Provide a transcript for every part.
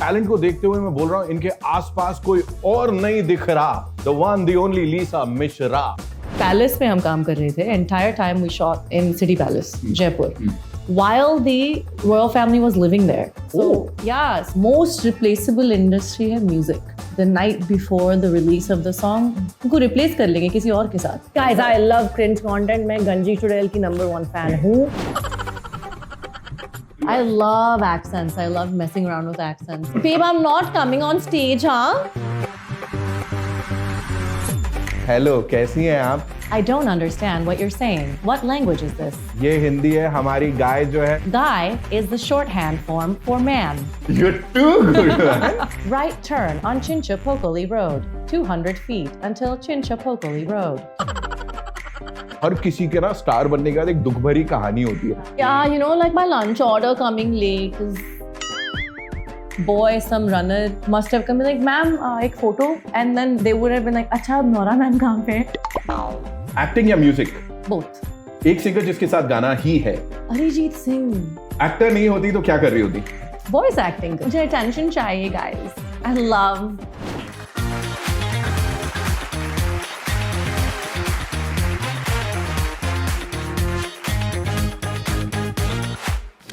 Talent को देखते हुए मैं बोल रहा हूँ इनके आसपास कोई और नहीं दिख रहा. The one, the only Lisa Mishra. Palace में हम काम कर रहे थे. Entire time we shot in city palace Jaipur while the royal family was living there. So yeah, most replaceable industry है music. The night before the release of the song, उनको replace कर लेंगे किसी और के साथ. Guys, I love cringe content. मैं गंजी चुड़ैल की #1 fan हूँ. I love accents. I love messing around with accents. Babe, I'm not coming on stage, huh? Hello, कैसी हैं आप? I don't understand what you're saying. What language is this? ये हिंदी है. हमारी गाय जो है. Guy is the shorthand form for man. You're too good. Right turn on Chinchapokoli Road. 200 feet until Chinchapokoli Road. हर किसी के ना स्टार बनने के बाद एक दुख भरी कहानी होती है. Yeah, you know, like my lunch order coming late. Boy, some runner must have come like, ma'am, एक photo, and then they would have been like, अच्छा, नोरा मैम कहाँ पे? एक्टिंग या म्यूजिक? Both. एक सिंगर जिसके साथ गाना ही है. अरिजीत सिंह. एक्टर नहीं होती तो क्या कर रही होती? Voice acting. मुझे attention चाहिए, guys. I love.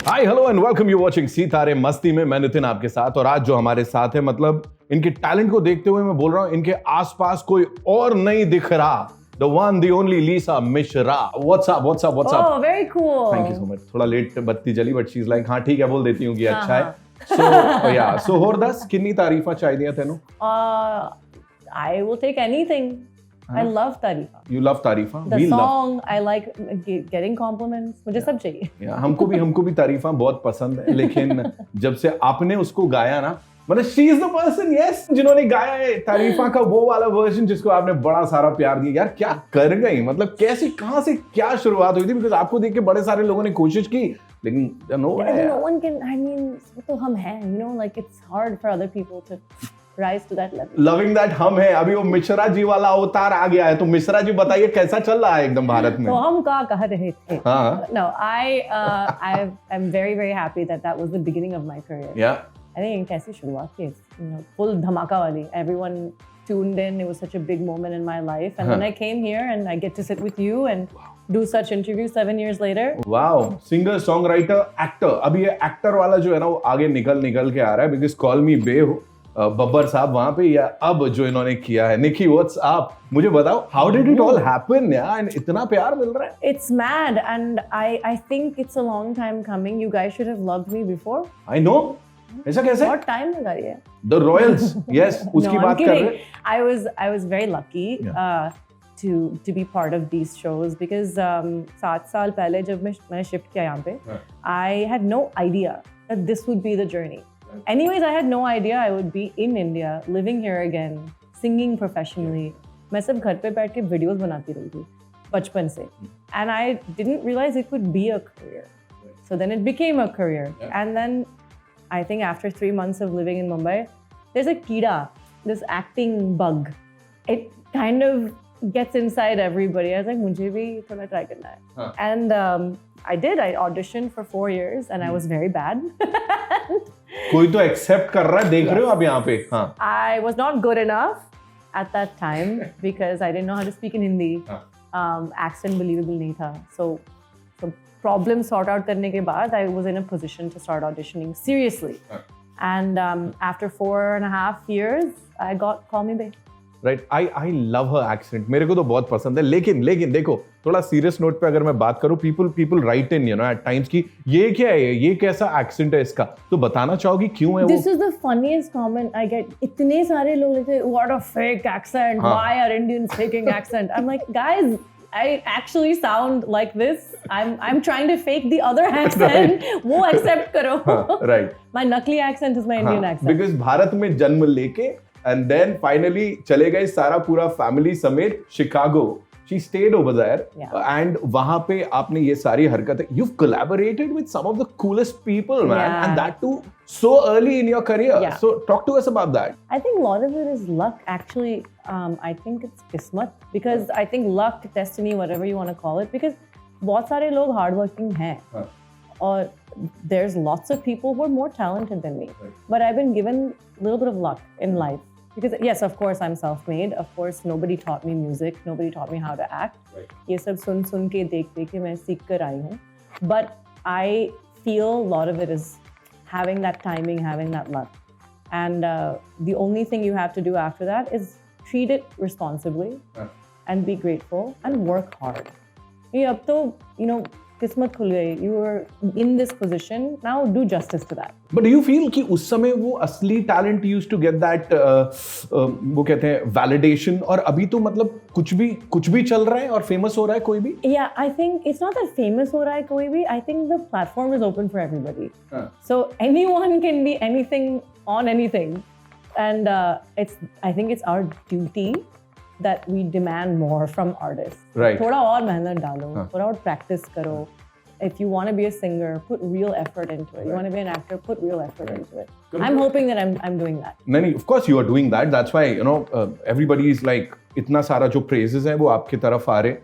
Hi hello and welcome you watching सितारे मस्ती में. मैं नितिन आपके साथ. और आज जो हमारे साथ है, मतलब इनके टैलेंट को देखते हुए मैं बोल रहा हूँ इनके आसपास कोई और नहीं दिख रहा. The one, the only Lisa Mishra. What's up? What's up? What's up? Oh, very cool. Thank you so much. थोड़ा लेट बत्ती जली बट शी इज लाइक हाँ ठीक है बोल देती हूँ कि अच्छा है. So होर दस किन्नी तारीफा चाहिए तेनू? I will take anything. I love तारीफा. You love तारीफा? The We song, I like getting compliments. मुझे सब चाहिए. हमको भी तारीफा बहुत पसंद है. लेकिन जब से आपने उसको गाया ना, मतलब she is the person yes जिन्होंने गाया है तारीफा का वो वाला वर्जन जिसको आपने बड़ा सारा प्यार दिया. यार क्या कर गई, मतलब कैसे कहां से क्या शुरुआत हुई थी? बिकॉज आपको देख के बड़े सारे लोगों ने कोशिश की लेकिन no one can. I mean, वो तो हम हैं. You know, like it's hard for other people to rise to that level. Loving that हम है. अभी वो मिश्रा जी वाला अवतार आ गया है, तो मिश्रा जी बताइए कैसा चल रहा है एकदम भारत में? तो हम क्या कह रहे थे? हाँ. No, I'm very very happy that was the beginning of my career. Yeah. I think कैसी शुरुआत थी, you know, full धमाका वाली. Everyone tuned in. It was such a big moment in my life. And when I came here and I get to sit with you and do such interviews 7 years later. Wow. Singer, songwriter, actor. अभी ये actor वाला जो है ना वो आगे निकल के आ रहा है. Because Call Me Bey हो बब्बर साहब वहां पे, या अब जो इन्होंने किया है. निकी व्हाट्स अप? मुझे बताओ how did it all happen यार, and इतना प्यार मिल रहा है? It's mad and I think it's a long time coming. You guys should have loved me before. I know. ऐसा कैसे? बहुत टाइम लगा रही है. The Royals. Yes, उसकी No, बात I'm कर kidding. रहे. I was very lucky to be part of these shows because 7 साल पहले जब मैंने शिफ्ट किया यहाँ पे, I had no idea that this would be the journey. Anyways, I had no idea I would be in India, living here again, singing professionally. मैं सब घर पे बैठ के वीडियोस बनाती रही थी बचपन से, and I didn't realize it could be a career. So then it became a career, and then I think after 3 months of living in Mumbai, there's a keeda, this acting bug. It kind of gets inside everybody. I was like, मुझे भी थोड़ा try करना है. And I did. I auditioned for 4 years, and I was very bad. कोई तो accept कर रहा है, देख रहे हो आप यहाँ पे. हाँ. I was not good enough at that time because I didn't know how to speak in Hindi. Accent believable नहीं था. So problem sort out करने के बाद I was in a position to start auditioning seriously. And after 4.5 years, I got Call Me Bey. Right. I love her accent. मेरे को तो बहुत पसंद है. लेकिन देखो थोड़ा सीरियस नोट पे अगर मैं बात करूं, people write in you know at times कि ये क्या है, ये कैसा एक्सेंट है इसका, तो बताना चाहोगी क्यों है वो? This is the funniest comment I get. इतने सारे लोग कहते हैं what a fake accent. Why are Indians faking accent? I'm like, guys, I actually sound like this. I'm trying to fake the other accent. वो accept करो. Right. My नकली accent is my Indian accent. Because Bharat में जन्म लेके and then finally चले गए सारा पूरा फैमिली समेत Chicago. She stayed over there. Yeah. And वहाँ पे आपने ये सारी हरकतें. You've collaborated with some of the coolest people, man. Yeah. And that too so early in your career. Yeah. So talk to us about that. I think a lot of it is luck. Actually, I think it's kismat. Because I think luck, destiny, whatever you want to call it. Because बहुत सारे लोग hardworking हैं. और there's lots of people who are more talented than me. But I've been given a little bit of luck in life. Because yes, of course, I'm self-made. Of course, nobody taught me music. Nobody taught me how to act. ये सब सुन के देख के मैं सीख कर आई हूँ. But I feel a lot of it is having that timing, having that luck. And the only thing you have to do after that is treat it responsibly and be grateful and work hard. ये अब तो, you know, किस्मत खुल गई. You were in this position. Now do justice to that. But do you feel कि उस समय वो असली talent used to get that वो कहते हैं validation और अभी तो मतलब कुछ भी चल रहा है और famous हो रहा है कोई भी? Yeah, I think it's not that famous हो रहा है कोई भी. I think the platform is open for everybody. So anyone can be anything on anything, and I think it's our duty that we demand more from artists. Right. थोड़ा और मेहनत डालो, थोड़ा और practice करो. If you want to be a singer, put real effort into it. You want to be an actor, put real effort into it. I'm hoping that I'm doing that. नहीं, of course you are doing that. That's why, you know, everybody is like इतना सारा जो praises है वो आपके तरफ आ रहे.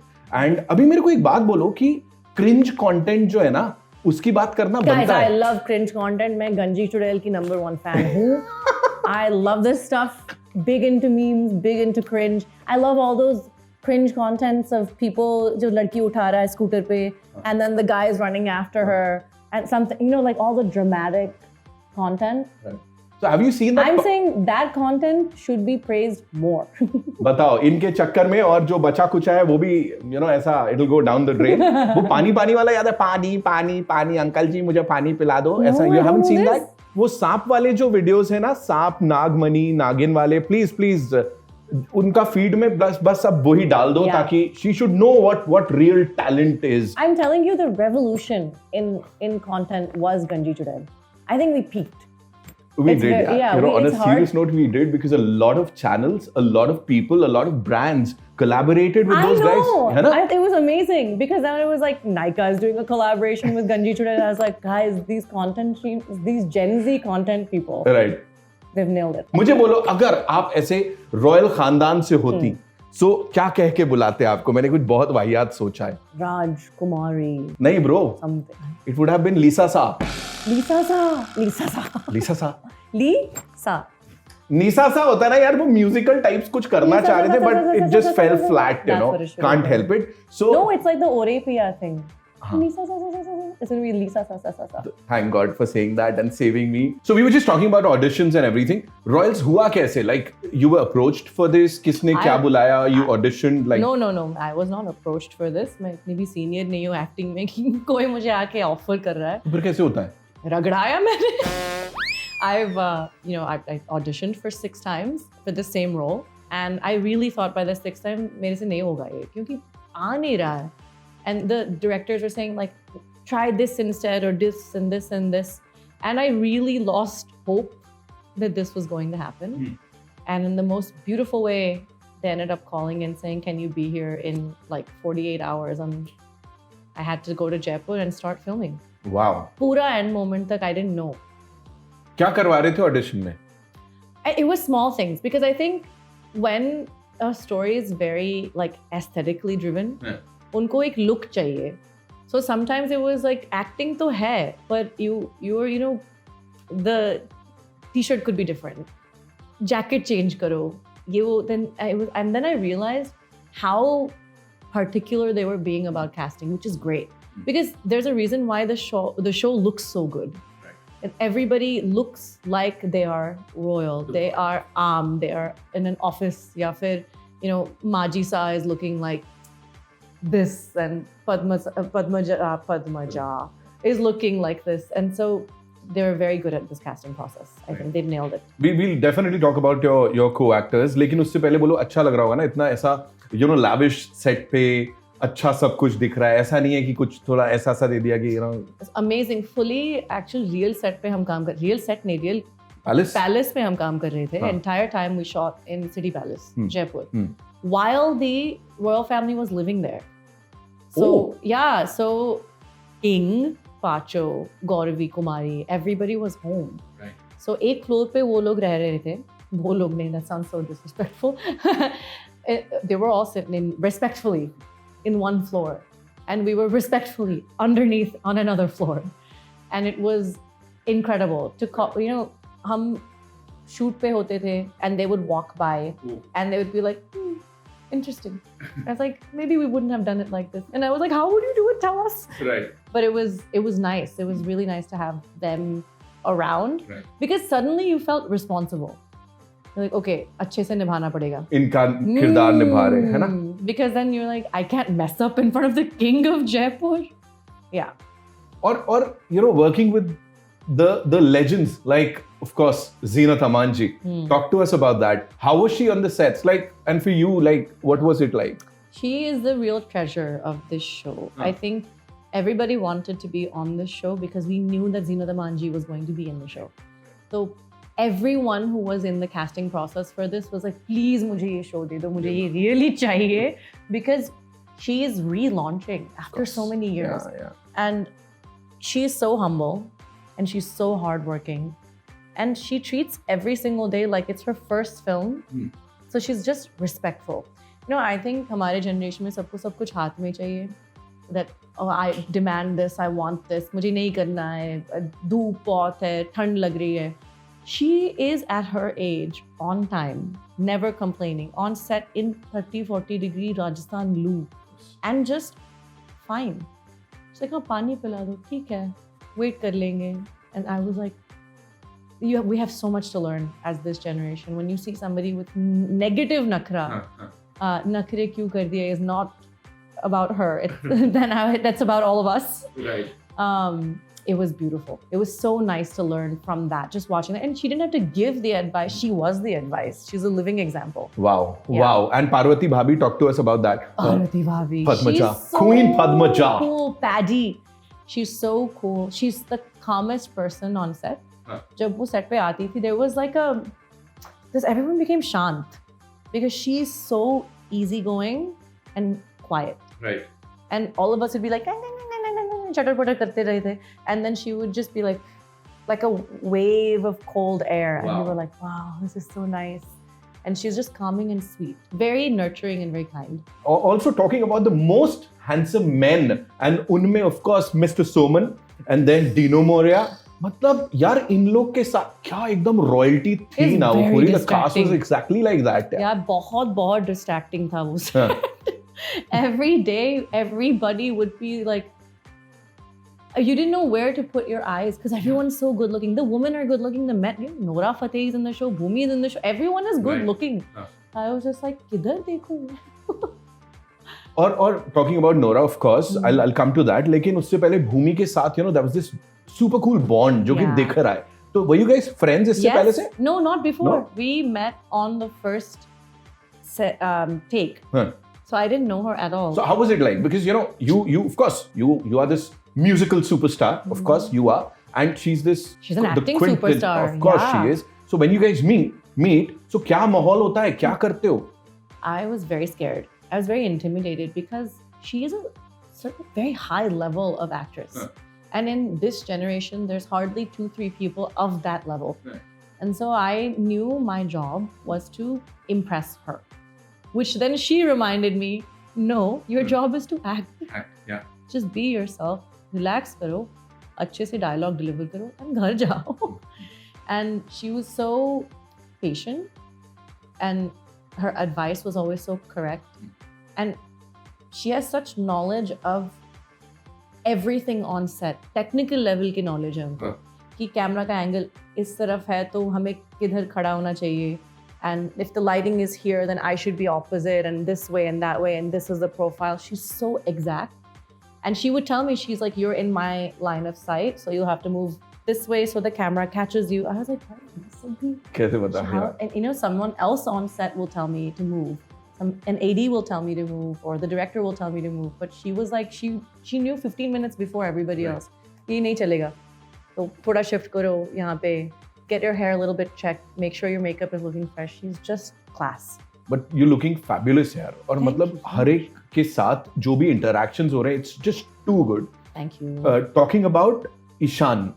And अभी मेरे को एक बात बोलो कि cringe content जो है ना उसकी बात करना बनता है. Guys, I love cringe content. मैं गंजी चुड़ैल की number 1 fan हूँ. I love this stuff. Big into memes, big into cringe. I love all those cringe contents of people जो लड़की उठा रहा है स्कूटर पे and then the guy is running after her and something, you know, like all the dramatic content. Right. So have you seen that? I'm saying that content should be praised more. बताओ इनके चक्कर में और जो बचा कुछ है वो भी you know ऐसा it'll go down the drain. वो पानी वाला याद है पानी अंकल जी मुझे पानी पिला दो ऐसा you haven't seen that? वो सांप वाले जो वीडियोस है ना सांप नागमणि नागिन वाले प्लीज उनका फीड में बस सब वही डाल दो ताकि she should know what real talent is. I'm telling you, the revolution in content was Ganji Chudail. I think we peaked. We did, you know, on a serious note, we did because a lot of channels, a lot of people, a lot of brands collaborated with those guys. I know. It was amazing because then it was like Nykaa is doing a collaboration with Ganji Chudail. I was like, guys, these content teams, these Gen Z content people, right? They've nailed it. मुझे बोलो अगर आप ऐसे royal खानदान से होती सो क्या कह के बुलाते आपको? मैंने कुछ बहुत वाहियात सोचा है. राजकुमारी. नहीं bro. Something. It would have been Lisa Sa. Lisa Sa. Nisa Sa होता है ना यार वो म्यूजिकल टाइप्स कुछ करना चाह रहे थे but it just fell flat, you know. Can't help it. So no, it's like the Orepia thing. Lisa Sa. It's going to be Lisa Sa. Thank God for saying that and saving me. So we were just talking about auditions and everything. Royals हुआ कैसे? Like you were approached for this? किसने क्या बुलाया? You auditioned like? No. I was not approached for this. मैं इतनी भी senior नहीं हूँ acting में कि कोई मुझे आके offer कर रहा है. फिर कैसे होता है? रगड़ाया मैंने. I've auditioned for 6 times for the same role, and I really thought by the 6th time मेरे से नहीं होगा ये क्योंकि आ नहीं रहा है. And the directors were saying like, try this instead or this and this and this. And I really lost hope that this was going to happen. And in the most beautiful way, they ended up calling and saying, can you be here in like 48 hours? And I had to go to Jaipur and start filming. Wow. Pura end moment tak I didn't know. क्या करवा रहे थे audition में? It was small things because I think when a story is very like aesthetically driven, उनको एक look चाहिए. So sometimes it was like acting तो है, but you know, the t-shirt could be different. Jacket change करो. And then I realized how particular they were being about casting, which is great. Because there's a reason why the show looks so good. And everybody looks like they are royal. They are they are in an office. या फिर, you know, Maji Sa is looking like this and Padmaja is looking like this. And so they were very good at this casting process. I think they nailed it. We'll definitely talk about your co-actors. लेकिन उससे पहले बोलो अच्छा लग रहा होगा ना इतना ऐसा you know lavish set पे अच्छा सब कुछ दिख रहा है. ऐसा नहीं है कि कुछ थोड़ा ऐसा सा दे दिया कि you know. It's amazing. Fully actual real set पे हम काम कर real set नहीं real palace पे हम काम कर रहे थे. Entire time we shot in City Palace, Jaipur. While the royal family was living there. So so King, Pacho, Gauravi, Kumari, everybody was home. Right. So एक floor पे वो लोग रह रहे थे. वो लोग नहीं, that sounds so disrespectful. They were all sitting respectfully in one floor, and we were respectfully underneath on another floor. and it was incredible to you know, हम shoot पे होते थे and they would walk by and they would be like, interesting. I was like, maybe we wouldn't have done it like this. And I was like, how would you do it? Tell us. Right. But it was nice. It was really nice to have them around. Right. Because suddenly you felt responsible. You're like, okay, अच्छे से निभाना पड़ेगा. इनका किरदार निभा रहे है ना? Because then you're like, I can't mess up in front of the king of Jaipur. Yeah. Or you know, working with the legends like, of course, Zeenat Aman ji. Talk to us about that. How was she on the sets? Like, and for you, like, what was it like? She is the real treasure of this show. I think everybody wanted to be on this show because we knew that Zeenat Aman ji was going to be in the show. So everyone who was in the casting process for this was like, please mujhe ye show de do, mujhe ye really chahiye, because she is relaunching after so many years. Yeah. And she is so humble and she's so hardworking. And she treats every single day like it's her first film. So she's just respectful. You know, I think हमारे generation में सबको सब कुछ हाथ में चाहिए. That, oh, I demand this, I want this, मुझे नहीं करना है, धूप बहुत है, ठंड लग रही है. She is at her age, on time, never complaining, on set in 30-40 degree Rajasthan loo, and just fine. She's like, हाँ पानी पिला दो, ठीक है, wait कर लेंगे. And I was like, we have so much to learn as this generation. When you see somebody with negative nakra, nakre kyun kar diye is not about her. That's about all of us. Right. It was beautiful. It was so nice to learn from that, just watching that. And she didn't have to give the advice. She was the advice. She's a living example. Wow. Yeah. Wow. And Parvati Bhabhi, talk to us about that. Parvati Bhabhi. Padmaja. She's so Queen Padmaja. Cool. Paddy. She's so cool. She's the calmest person on set. जब वो set पे आती थी, there was like everyone became shant because she's so easygoing and quiet. Right. And all of us would be like, chatar-patar करते रहे थे, and then she would just be like a wave of cold air, and we were like, wow, this is so nice. And she's just calming and sweet, very nurturing and very kind. Also talking about the most handsome men, and उनमें of course Mr. Soman and then Dino Moria. मतलब यार इन लोग के साथ क्या एकदम royalty थी ना, वो पूरी the cast was exactly like that यार. बहुत डिस्ट्रैक्टिंग था वो. Every day everybody would be like, you didn't know where to put your eyes because everyone's so good looking. The women are good looking, the men, Nora Fateh is in the show, Bhumi is in the show, everyone is good looking. I was just like, किधर देखूं? और talking about Nora, of course, I'll come to that. लेकिन उससे पहले भूमि के साथ, there was this super cool bond जो कि दिख रहा है. तो were you guys friends इससे पहले से? No, not before. No? We met on the first take. So I didn't know her at all. So how was it like? Because you of course you are this musical superstar. Of course you are, and she's an acting superstar. Of course she is. So when you guys meet, so क्या माहौल होता है? क्या करते हो? I was very scared. I was very intimidated because she is a very high level of actress. And in this generation, there's hardly 2-3 people of that level. And so I knew my job was to impress her. Which then she reminded me, no, your job is to act. Yeah. Just be yourself, relax karo, अच्छे से dialogue deliver karo, and घर जाओ. And she was so patient, and her advice was always so correct. And she has such knowledge of everything on set. Technical level की knowledge है उनको. कि camera का angle इस तरफ है तो हमें किधर खड़ा होना चाहिए. And if the lighting is here, then I should be opposite and this way and that way and this is the profile. She's so exact. And she would tell me, she's like, you're in my line of sight, so you'll have to move this way so the camera catches you. I was like, कैसे बता? And someone else on set will tell me to move. An AD will tell me to move, or the director will tell me to move. But she was like, she knew 15 minutes before everybody else. ये नहीं चलेगा. तो थोड़ा shift करो यहाँ पे. Get your hair a little bit checked. Make sure your makeup is looking fresh. She's just class. But you're looking fabulous यार. और मतलब हर एक के साथ जो भी interactions हो रहे हैं, it's just too good. Thank you. Talking about Ishan,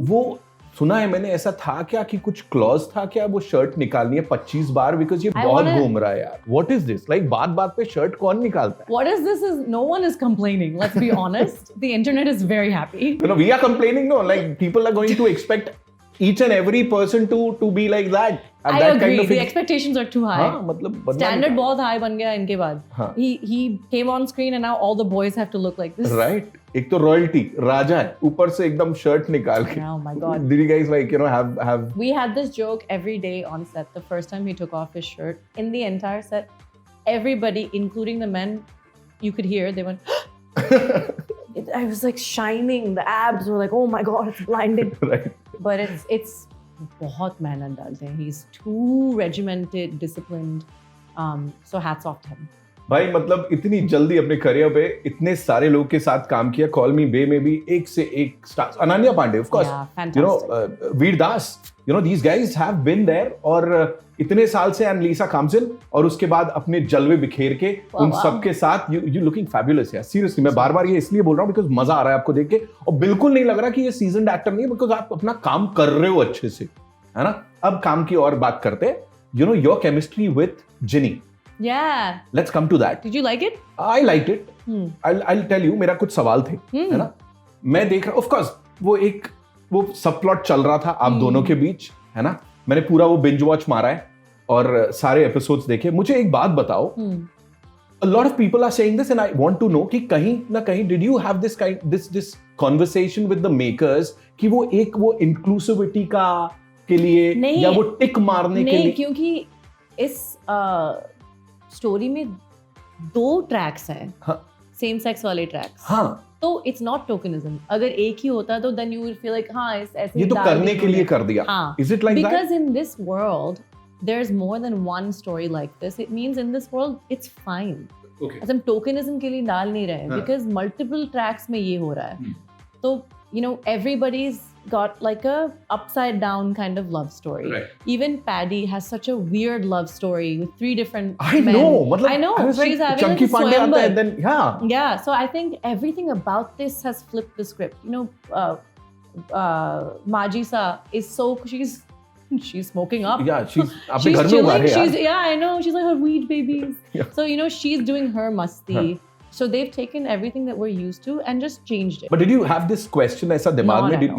वो सुना है मैंने, ऐसा था क्या कि कुछ क्लॉज था क्या, वो शर्ट निकालनी है 25 बार, बिकॉज ये बहुत घूम रहा है यार. व्हाट इज दिस, लाइक बात बात पे शर्ट कौन निकालता है? What is this? Is no one is complaining. Let's be honest. The internet is very happy. You know, we are complaining, no, like people are going to expect each and every person to be like that. I agree. The expectations are too high. हाँ, मतलब Standard बहुत high बन गया इनके बाद. हाँ. He came on screen and now all the boys have to look like this. Right. एक तो रॉयल्टी राजा है, ऊपर से एकदम शर्ट निकाल के. Oh my God. Did you guys like, you know, have? We had this joke every day on set. The first time he took off his shirt, in the entire set, everybody, including the men, you could hear they went. I was like shining. The abs were like, oh my God, it's blinding. Right. But it's बहुत मेहनत डालते हैं. He's too regimented, disciplined. So hats off to him. भाई मतलब इतनी जल्दी अपने career पे इतने सारे लोग के साथ काम किया. कॉल मी बे में भी एक से एक stars. Ananya Pandey, of course, you know, Vir Das, you know, these guys have been there. और इतने साल से एनलीसा कामसिन, और उसके बाद अपने जलवे बिखेर के उन सबके साथ यू लुकिंग फैबुलस यार. सीरियसली मैं बार बार ये इसलिए बोल रहा हूँ बिकॉज मजा आ रहा है आपको देख के, और बिल्कुल नहीं लग रहा कि ये सीजन्ड एक्टर नहीं है, बिकॉज आप अपना काम कर रहे हो अच्छे से, है ना. अब काम की और बात करते हैं. You know, your chemistry with Jinny. Yeah. Let's come to that. Did you like it? I liked it. I'll tell you, मेरा कुछ सवाल थे, है ना. मैं देख रहा, of course, वो सब प्लॉट चल रहा था आप दोनों के बीच, है ना. मैंने पूरा वो बिंज वॉच मारा है और सारे एपिसोड्स देखे. मुझे एक बात बताओ, a lot of people are saying this and I want to know कि कहीं ना कहीं did you have this conversation with the makers कि वो inclusivity के लिए या वो टिक मारने के लिए? नहीं, क्योंकि इस स्टोरी में 2 ट्रैक्स हैं, सेम सेक्स वाले ट्रैक्स. हाँ. तो इट्स नॉट टोकनिज्म. अगर एक ही होता तो then you will feel like हाँ ऐसे ये तो करने के लिए कर दिया. हाँ. Is it like that? Because in this world there's more than one story like this. It means in this world it's fine. Okay. हम टोकनिज्म के लिए डाल नहीं रहे हैं, because multiple tracks में ये हो रहा है. तो you know, everybody's got like a upside down kind of love story. Right. Even Paddy has such a weird love story with 3 different men. I know. She's having Chunky Pandey aata hai, then yeah. So I think everything about this has flipped the script. You know, Majisa is so she's smoking up. Yeah, she's chilling. I know. She's like her weed babies. Yeah. So you know, she's doing her masti. So they've taken everything that we're used to and just changed it. But did you have this question ऐसा दिमाग में?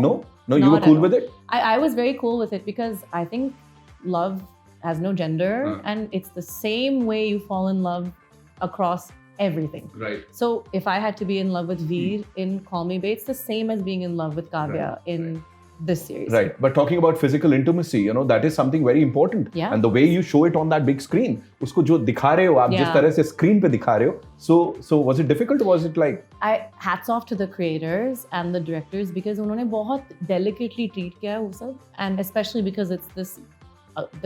No, you were cool with it? I was very cool with it because I think love has no gender and it's the same way you fall in love across everything. Right. So if I had to be in love with Veer in Call Me Babe, it's the same as being in love with Kavya in this series. Right. But talking about physical intimacy, you know, that is something very important. Yeah. And the way you show it on that big screen, उसको जो दिखा रहे हो आप, जिस तरह से screen पे दिखा रहे हो, so was it difficult? Was it like? Hats off to the creators and the directors because उन्होंने बहुत delicately treat किया है वो सब, and especially because it's this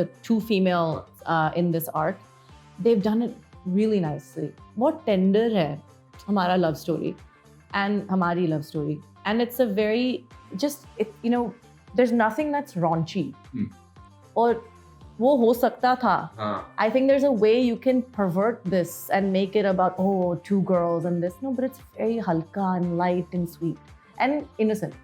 the 2 female in this arc, they've done it really nicely. बहुत tender है हमारा love story and हमारी love story, and it's a very you know, there's nothing that's raunchy. और वो हो सकता था. I think there's a way you can pervert this and make it about 2 girls and this. No, but it's very halka and light and sweet and innocent.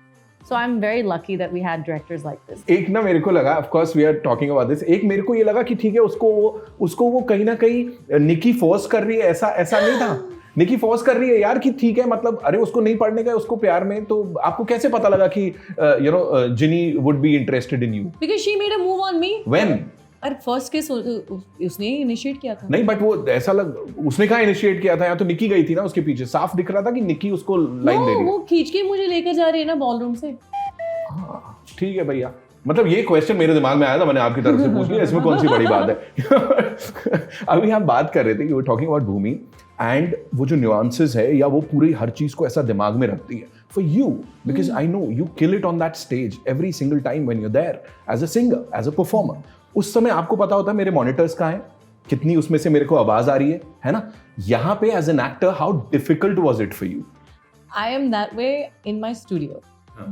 So I'm very lucky that we had directors like this. एक ना मेरे को लगा, of course we are talking about this, एक मेरे को ये लगा कि ठीक है उसको वो कहीं ना कहीं निकी फोर्स कर रही है, ऐसा नहीं था. निकी फोर्स कर रही है यार कि ठीक है, मतलब अरे उसको नहीं पढ़ने का उसको प्यार में, तो आपको कैसे पता लगा कि you know Jinny would be interested in you? Because she made a move on me. When? अरे फर्स्ट केस उसने इनिशिएट किया था. नहीं, बट वो ऐसा उसने कहाँ इनिशिएट किया था? या तो निकी गई थी ना उसके पीछे, साफ दिख रहा था कि निकी उसको लाइन दे रही है. वो खींच के मुझे लेकर जा रही है ना बॉलरूम से. ठीक है भैया, मतलब ये क्वेश्चन मेरे दिमाग में आया था, मैंने आपकी तरफ से पूछ लिया, इसमें कौन सी बड़ी बात है. अभी हम बात कर रहे थे कि we were talking about Bhumi and वो जो न्यूआंसेस है या वो पूरी हर चीज को ऐसा दिमाग में रखती है for you, because I know you kill it on that stage every single time when you there as a singer, as a performer. उस समय आपको पता होता है मेरे मॉनिटर्स कहाँ हैं, कितनी उसमें से मेरे को आवाज आ रही है ना. यहाँ पे as an actor how difficult was it for you? I am that way in my studio.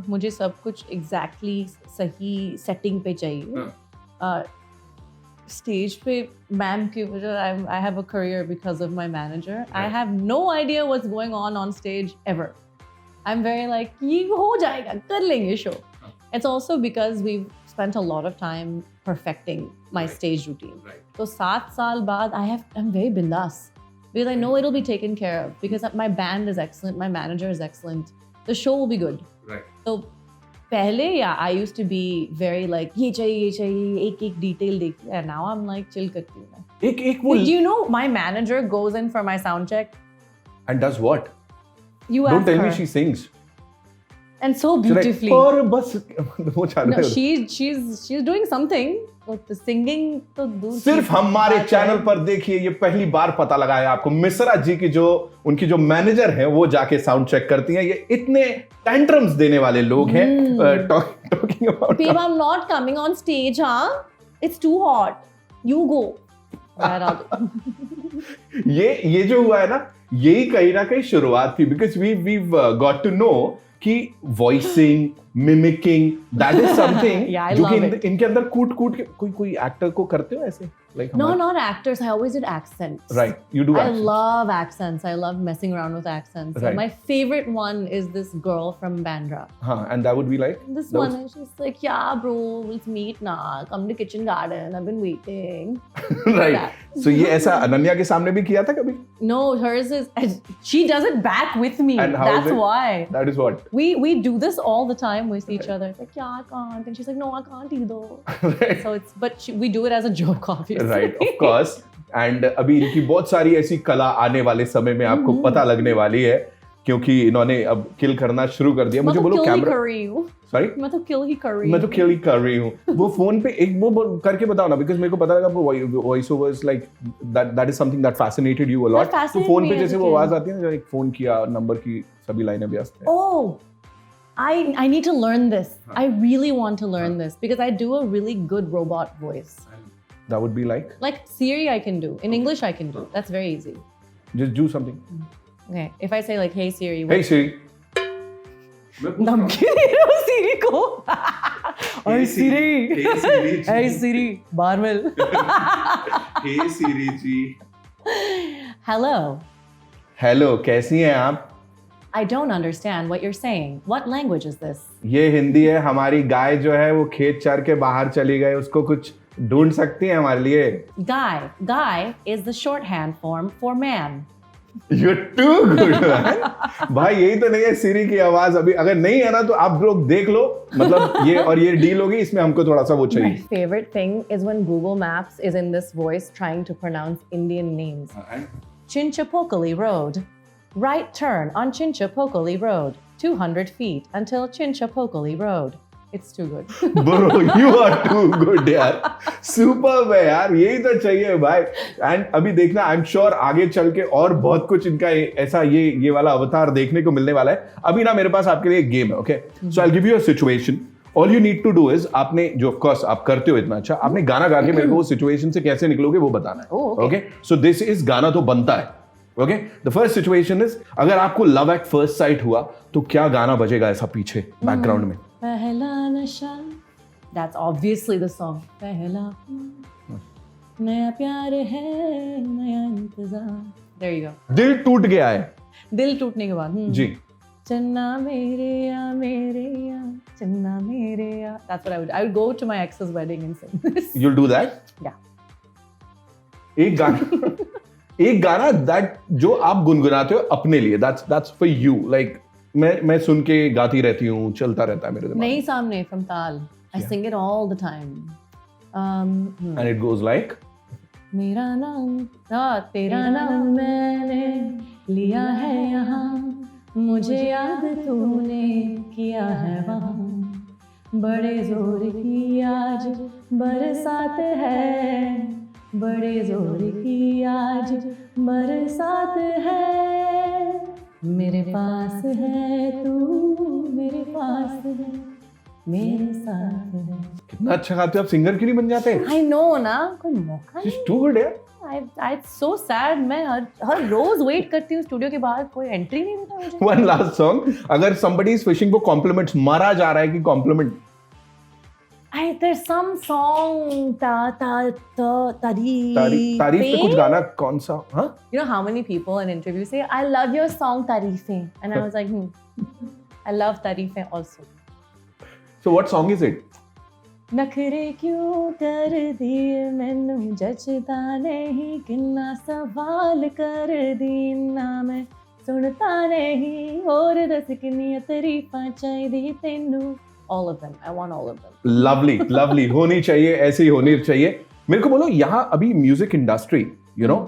मुझे सब कुछ एग्जैक्टली सही सेटिंग पे चाहिए. स्टेज पे मैम की वजह I have a career because of my manager. I have no idea what's going on stage ever. I am very like ये हो जाएगा, कर लेंगे show. It's also because we've spent a lot of time perfecting my stage routine. Right. So 7 saal baad I'm very bindas because I know it'll be taken care of because my band is excellent, my manager is excellent, the show will be good. Right. So pehle I used to be very like ye chahiye ek detail dekh, and now I'm like chill karti hu main. एक वो Do you know my manager goes in for my sound check? and does what? You Don't ask tell her. me she sings. And so She's like, beautifully. और बस वो चालू No, है। she's doing something, but the singing तो दूर सिर्फ की हमारे बात है। चैनल पर देखिए, ये पहली बार पता लगा है आपको, मिश्रा जी की जो उनकी जो मैनेजर है वो जाके साउंड चेक करती हैं। ये इतने टेंट्रम्स देने वाले लोग हैं। Talking about Babe, I'm not coming on stage, huh? It's too hot. You go. ये जो हुआ है ना, यही कहीं ना कहीं शुरुआत थी, because we got to know कि voicing, mimicking, that is something Yeah, I जो कि love it. इनके अंदर कूट के कोई एक्टर को करते हो ऐसे, like No, not actors. I always did accents. Right, you do I love accents. I love messing around with accents. Right. And my favorite one is this girl from Bandra. हाँ, and that would be like This that one, and she's like, "Yeah, bro, let's meet now. Come to Kitchen Garden. I've been waiting." Right. So ये ऐसा अनन्या के सामने भी किया था कभी? No, hers is. She does it back with me. And how is That's it? why. That is what? We do this all the time with each other. It's like, yeah, I can't. And she's like, no, I can't either. Right. So we do it as a joke, obviously. Right, of course. And अभी इनकी बहुत सारी ऐसी कला आने वाले समय में आपको पता लगने वाली है, क्योंकि इन्होंने अब किल करना शुरू कर दिया। मुझे बोलो कैमरा, सॉरी मैं तो किल ही कर रही मैं तो किल ही कर रही हूँ। वो फोन पे एक वो करके बताओ ना, बिकॉज मेरे को पता लगा वो voice overs like that is something that fascinated you a lot. तो fascinated फोन me पे as जैसे a वो kid. आवाज आती है ना, एक फोन किया नंबर की सभी लाइनें व्यस्त हैं। Oh, I need to learn this. I really want to learn this because I do a really good robot voice. That would be like Like Siri, I can do. In English, I can do. That's very easy. just do something. Okay, if I say like, "Hey Siri," Hey Siri. धमकी दे रहे हो Siri को? Hey Siri. Hey Siri. Hey Siri. बाहर मिल. Hey Siri जी। Hello. Hello, कैसी हैं आप? I don't understand what you're saying. What language is this? ये हिंदी है। हमारी गाय जो है वो खेत चर के बाहर चली गई, उसको कुछ ढूंढ सकती है हमारे लिए? Guy. Guy is the shorthand form for man. You're too good, man. भाई यही तो नहीं है सीरी की आवाज। अभी अगर नहीं है ना तो आप लोग देख लो, मतलब ये और ये डील होगी, इसमें हमको थोड़ा सा वो My चाहिए। favorite thing is when Google Maps is in this voice trying to pronounce Indian names. Chinchapokali Road. Right turn on Chinchapokali Road. 200 feet until Chinchapokali Road. It's too good. Bro, you are too good यार। Super है यार, यही तो चाहिए भाई। And अभी देखना, I am sure आगे चल के और बहुत कुछ इनका ऐसा ये वाला अवतार देखने को मिलने वाला है। अभी ना मेरे पास आपके लिए एक गेम है, okay? So I give you a situation. All you need to do is, आपने जो ऑफ कोर्स आप करते हो इतना अच्छा, आपने गाना गा के मेरे को वो सिचुएशन से कैसे निकलोगे वो बताना है। Oh, okay. Okay? So this is गाना तो बनता है। Okay, the first situation is, अगर आपको लव एट फर्स्ट साइट हुआ तो क्या गाना बजेगा ऐसा पीछे बैकग्राउंड में? Pehla nasha. That's obviously the song. Pehla naya pyar hai naya intezar. There you go. दिल टूट गया है दिल टूटने के बाद जी। चन्ना मेरे या चन्ना मेरे या. That's what I would go to my ex's wedding and sing this. You'll do that? Yeah. एक गाना दैट जो आप गुनगुनाते हो अपने लिए, that's for you, like मैं सुन के गाती रहती हूँ, चलता रहता है मेरे दिमाग में। नहीं सामने from Tal. I sing it all the time. And it goes like, मेरा नाम तेरा नाम मैंने लिया है यहाँ, मुझे याद तूने किया है वहाँ, बड़े जोर की आज बरसात है, बड़े जोर की आज बरसात है, मेरे पास है तू, मेरे पास है, मेरे साथ है. कितना अच्छा गाते हो आप, सिंगर क्यों नहीं बन जाते? I know ना, कोई मौका She's too good यार। It's so sad. मैं हर रोज वेट करती हूँ स्टूडियो के बाहर, कोई एंट्री नहीं देता मुझे. One last song, अगर somebody is fishing for compliments, मारा जा रहा है कि compliment? There's some song तारीफ तारीफ पे कुछ गाना कौन सा? हाँ? You know how many people in interviews say I love your song तारीफें, and I was like I love तारीफें also. So what song is it? नखरे क्यों कर दिए मैनू जचदा नहीं किन्ना सवाल कर दी ना मैं सुनता नहीं और दस किन्नियां तारीफां चाहिदी तेनू. All of them. I want all of them. Lovely, lovely. होनी चाहिए, ऐसे ही होनी चाहिए. मेरे को बोलो यहाँ अभी music industry, you know,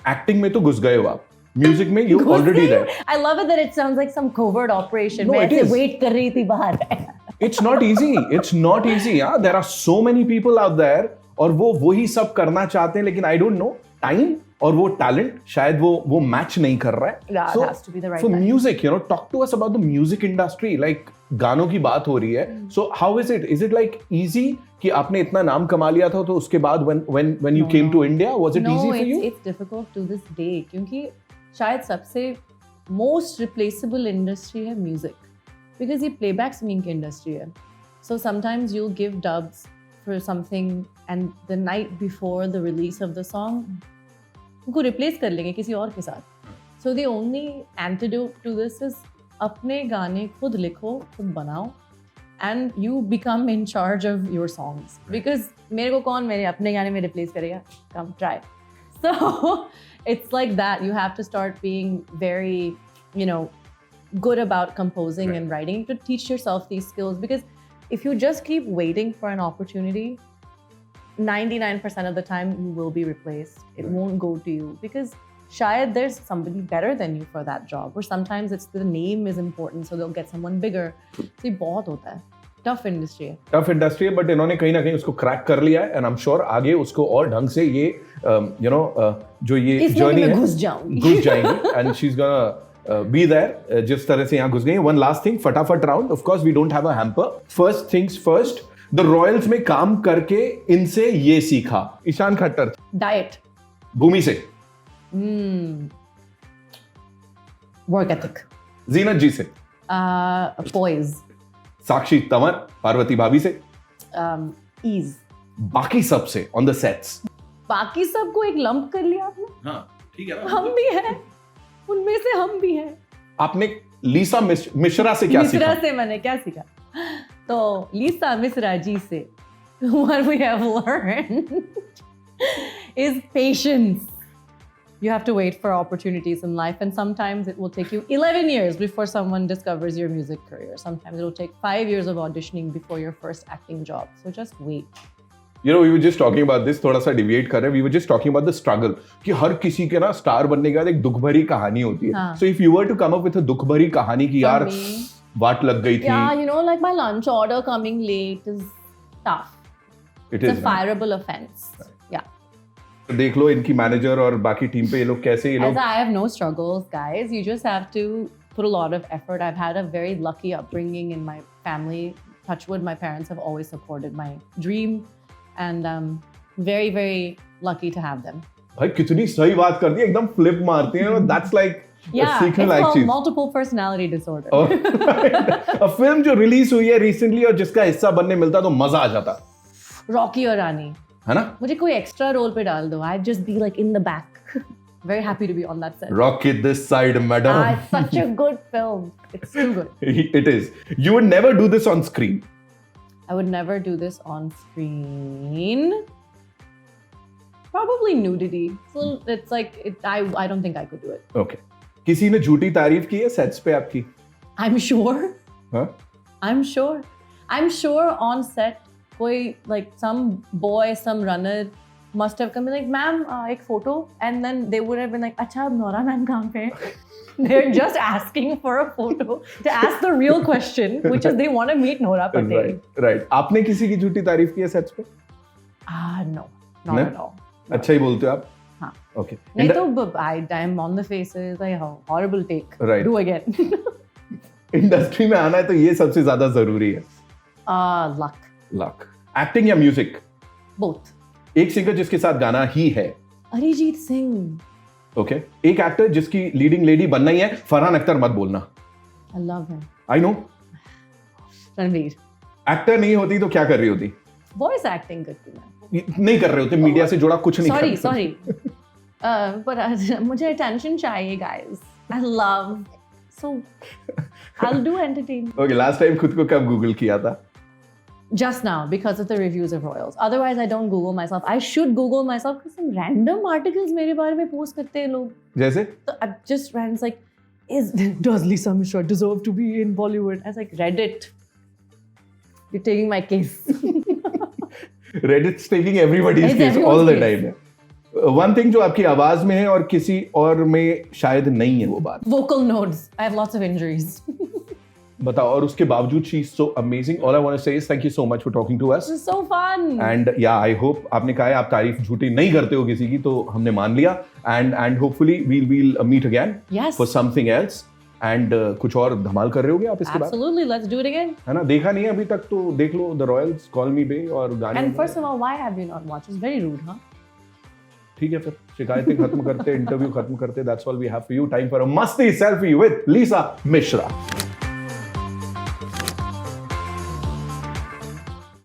acting में तो घुस गए हो आप. म्यूजिक में you already there. I love it that it sounds like some covert operation. No, मैं it ऐसे is. wait कर रही थी बाहर. It's not easy. It's not easy. Yeah, there are so many people out there और वो वही सब करना चाहते हैं लेकिन I don't know टाइम और वो टैलेंट शायद वो मैच नहीं कर रहा है. Yeah, it has to be the right for time. music, you know, talk to us about the music industry. Like गानों की बात हो रही है. So how is it? Is it like easy कि आपने इतना नाम कमा लिया था तो उसके बाद when you came to India, was it easy for you? It's difficult to this day क्योंकि शायद सबसे most replaceable industry है music because ये playback singing की industry है. So sometimes you'll give dubs for something and the night before the release of the song उनको replace कर लेंगे किसी और के साथ. So the only antidote to this is अपने गाने खुद लिखो, खुद बनाओ and you become in charge of your songs. Because मेरे को कौन मेरे अपने गाने में replace करेगा? Come try. So it's like that. You have to start being very, you know, good about composing and writing to teach yourself these skills. Because if you just keep waiting for an opportunity, 99% of the time you will be replaced. It won't go to you because shayad there's somebody better than you for that job. Or sometimes it's the name is important, so they'll get someone bigger. So ये बहुत होता है. Tough industry है. Tough industry है, but इन्होंने कहीं ना कहीं उसको क्रैक कर लिया है, and I'm sure आगे उसको और ढंग से ये you know जो ये जर्नी है घुस जाएंगी, and she's gonna be there जिस तरह से यहाँ घुस गई. One last thing, फटाफट round. Of course we don't have a hamper. First things first, the Royals में काम करके इनसे ये सीखा. ईशान खट्टर. Diet. भूमि से. Work ethic. जीनत जी से. Poise. साक्षी तंवर, पार्वती भाभी से. Ease. बाकी सब से on the sets. बाकी सबको एक लंप कर लिया आपने. हाँ, ठीक है. हम भी हैं. उनमें से हम भी हैं. आपने लीसा मिश्रा से क्या सीखा? मिश्रा से मैंने क्या सीखा? तो लीसा मिश्रा जी से what we have learned is patience. You have to wait for opportunities in life, and sometimes it will take you 11 years before someone discovers your music career. Sometimes it will take 5 years of auditioning before your first acting job. So just wait. You know, we were just talking about this, थोड़ा सा deviate कर रहे हैं. We were just talking about the struggle कि हर किसी के ना star बनने के बाद एक दुख भरी कहानी होती है. हाँ. So if you were to come up with a दुख भरी कहानी कि यार वाट लग गई थी. Yeah, you know, like my lunch order coming late is tough. It It's is a fireable offense. Yeah. देख लो इनकी मैनेजर और बाकी टीम पे ये लोग कैसे ये लोग. As I have no struggles, guys. You just have to put a lot of effort. I've had a very lucky upbringing in my family. Touch wood, my parents have always supported my dream, and I'm very, very lucky to have them. भाई कितनी सही बात कर दी, एकदम flip मारती हैं. That's like Yeah, सीखने it's like called चीज. multiple personality disorder. A film जो रिलीज हुई है रिसेंटली और जिसका हिस्सा बनने मिलता तो मजा आ जाता, Rocky और Rani. है ना? मुझे कोई एक्स्ट्रा रोल पे डाल दो. I'd just be like in the back. Very happy to be on that set. Rocky this side, madam. It's such a good film. It's too good. It is. You would never do this on screen. I would never do this on screen. Probably nudity. So it's like I don't think I could do it. Okay. किसी ने झूठी तारीफ की है sets पे आपकी? I'm sure. हाँ? I'm sure. I'm sure on set, कोई like some boy, some runner must have come and like, ma'am, एक photo, and then they would have been like, अच्छा अब नोरा मैम कहाँ पे है? They're just asking for a photo to ask the real question, which is they want to meet Nora Patel. Right. आपने किसी की झूठी तारीफ की है सेट्स पे? No, not at all. अच्छा ही बोलते हो आप? हाँ. Okay. नहीं तो I'm on the faces, like horrible take. Right. Do again. Industry में आना है तो ये सबसे ज्यादा जरूरी है. Luck. Luck. एक्टिंग या म्यूजिक? Both. एक सिंगर जिसके साथ गाना ही है? अरिजीत सिंह. ओके. एक एक्टर जिसकी लीडिंग लेडी बनना ही है, फरहान अख्तर मत बोलना. I love him. I know. Ranveer. Actor नहीं होती तो क्या कर रही होती? Voice acting करती मैं. नहीं कर रहे होते, मीडिया से जुड़ा कुछ नहीं कर रहे. Sorry. But मुझे attention चाहिए, guys. I love So I'll do entertainment. Okay, last time खुद को कब गूगल किया था? Just now, because of the reviews of Royals. Otherwise, I don't Google myself. I should Google myself because some random articles मेरे बारे में post करते हैं लोग. जैसे? So I just ran, it's like, does Lisa Mishra deserve to be in Bollywood? I was like, Reddit, you're taking my case. Reddit's taking everybody's It's case everyone's all the case. time. One thing जो आपकी आवाज में है और किसी और में शायद नहीं है वो बात. Vocal nodes. I have lots of injuries. बताओ, और उसके बावजूद she is so amazing. All I want to say is thank you so much for talking to us. This is so fun. And yeah I hope, आपने कहा है आप तारीफ झूठी नहीं करते हो किसी की, तो हमने मान लिया. And hopefully we'll meet again Yes. For something else. And कुछ और धमाल कर रहे होगे आप इसके बाद, Absolutely. Let's do it again. है ना? देखा नहीं है अभी तक तो देख लो द रॉयल्स, कॉल मी बे और गाने. And first of all, why have you not watched? It's very rude, huh? ठीक है, फिर शिकायतें खत्म करते, इंटरव्यू खत्म करते. That's all we have for you. Time for a मस्ती सेल्फी विद लिसा मिश्रा.